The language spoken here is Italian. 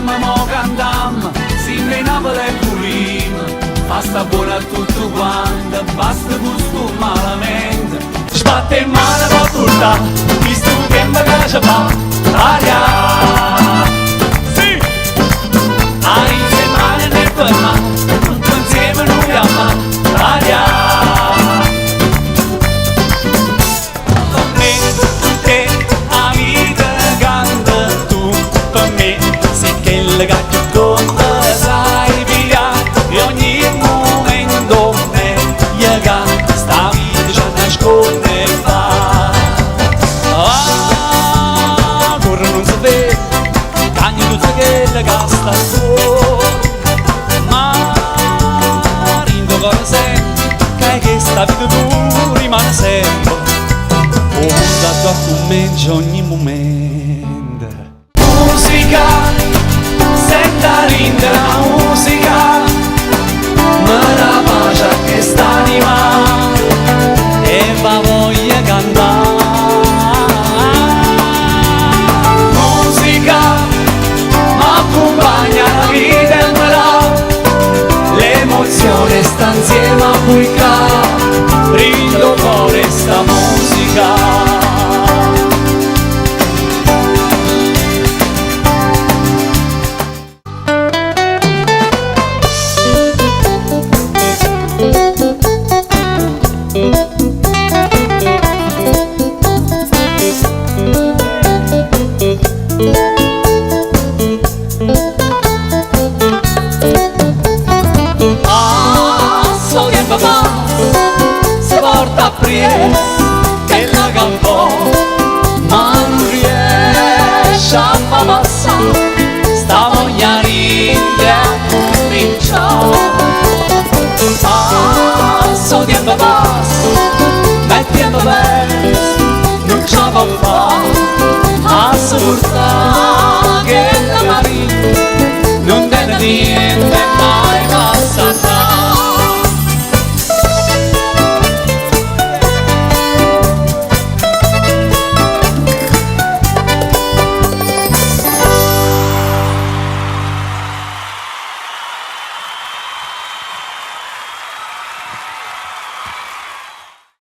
mamma mo candam, sinne Napoli e pulim, fa sta buona a tutto quanto, basta gusto malamente. Sbatte in mano per turta, visto che mi piace fa, aria. Sì! Ai settimane nel ferma, tutto insieme noi amma, aria. Per me, te, amica, canta tu, per me.